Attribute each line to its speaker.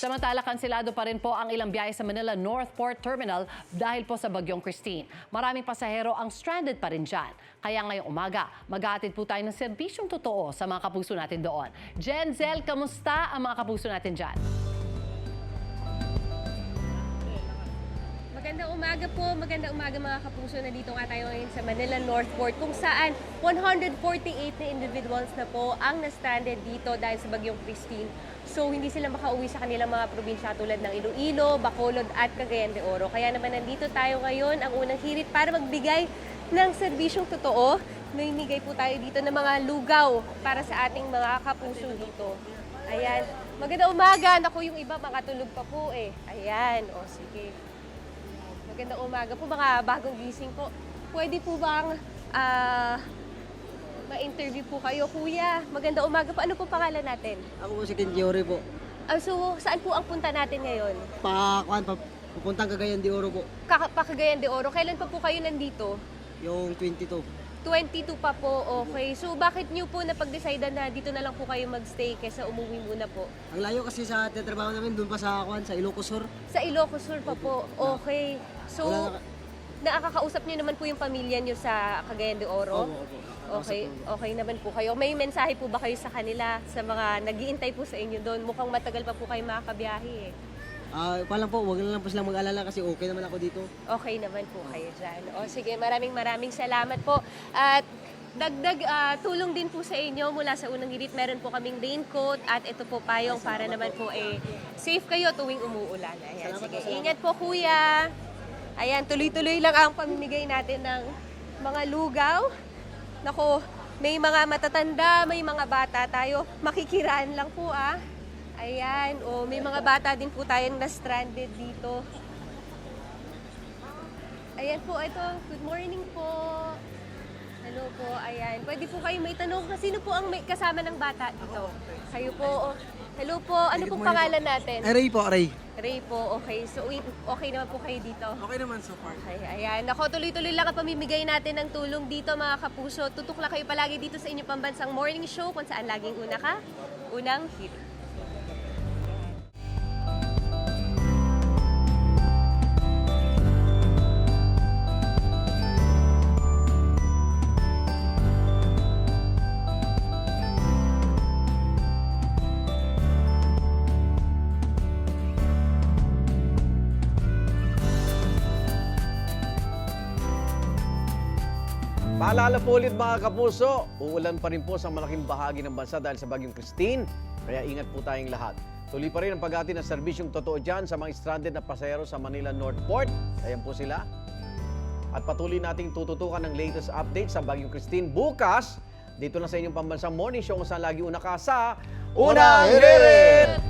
Speaker 1: Samantala, kanselado pa rin po ang ilang biyahe sa Manila Northport Terminal dahil po sa bagyong Christine. Maraming pasahero ang stranded pa rin dyan. Kaya ngayong umaga, mag-aatid po tayo ng serbisyong totoo sa mga kapuso natin doon. Jenzel, kamusta ang mga kapuso natin dyan?
Speaker 2: Magandang umaga mga kapuso. Nandito nga tayo ngayon sa Manila Northport kung saan 148 na individuals na po ang na-stranded dito dahil sa bagyong Christine. So hindi sila makauwi sa kanilang mga probinsya tulad ng Iloilo, Bacolod at Cagayan de Oro. Kaya naman nandito tayo ngayon, ang unang hirit para magbigay ng serbisyong totoo. Namimigay po tayo dito ng mga lugaw para sa ating mga kapuso dito. Ayan. Magandang umaga. Naku, yung iba makatulog pa po eh. Ayan. O sige. Magandang umaga po, mga bagong gising po. Pwede po bang ma-interview po kayo, kuya? Magandang umaga po. Ano po pangalan natin?
Speaker 3: Ako po si Kenjiori po.
Speaker 2: So, saan po ang punta natin ngayon?
Speaker 3: Pupuntang Cagayan de Oro po.
Speaker 2: Cagayan de Oro. Kailan pa po kayo nandito?
Speaker 3: Yung 22.
Speaker 2: 22 pa po, okay. So, bakit niyo po napag-decide na dito na lang po kayo magstay kaysa umuwi muna po?
Speaker 3: Ang layo kasi sa trabaho namin, doon pa sa Ilocos Sur.
Speaker 2: Sa Ilocos Sur pa po, okay. So, nakakausap niyo naman po yung pamilya niyo sa Cagayan de Oro?
Speaker 3: Opo.
Speaker 2: Okay naman po kayo. May mensahe po ba kayo sa kanila, sa mga nag-iintay po sa inyo doon? Mukhang matagal pa po kayo makakabiyahe eh.
Speaker 3: Palang po, wag na lang po silang mag-alala kasi okay naman ako dito.
Speaker 2: Okay naman po kayo dyan. O sige, maraming salamat po. At dagdag tulong din po sa inyo mula sa unang hirit. Meron po kaming raincoat at ito po payong para naman po safe kayo tuwing umuulan. Ayan, sige. Ingat po kuya. Ayan, tuloy-tuloy lang ang pamimigay natin ng mga lugaw. Nako, may mga matatanda, may mga bata tayo. Makikiraan lang po Ayan, may mga bata din po tayong na-stranded dito. Ayan po, ito. Good morning po. Hello po, ayan. Pwede po kayo may tanong. Sino po ang may kasama ng bata dito? Kayo po. Hello po, ano pong pangalan natin?
Speaker 3: Ray po, Ray.
Speaker 2: Ray po, okay. So, okay naman po kayo dito?
Speaker 3: Okay naman so far.
Speaker 2: Okay, ayan. Ako, tuloy-tuloy lang ang pamimigay natin ng tulong dito, mga kapuso. Tutok lang kayo palagi dito sa inyong pambansang morning show kung saan laging unang hit.
Speaker 4: Paalala po ulit mga kapuso, uulan pa rin po sa malaking bahagi ng bansa dahil sa bagyong Christine, kaya ingat po tayong lahat. Tuloy pa rin ang pag-ati ng serbisyong totoo dyan sa mga stranded na pasahero sa Manila Northport. Ayan po sila. At patuloy nating tututukan ng latest update sa bagyong Christine bukas dito na sa inyong pambansang morning show kung saan lagi una ka sa Unang Hirit!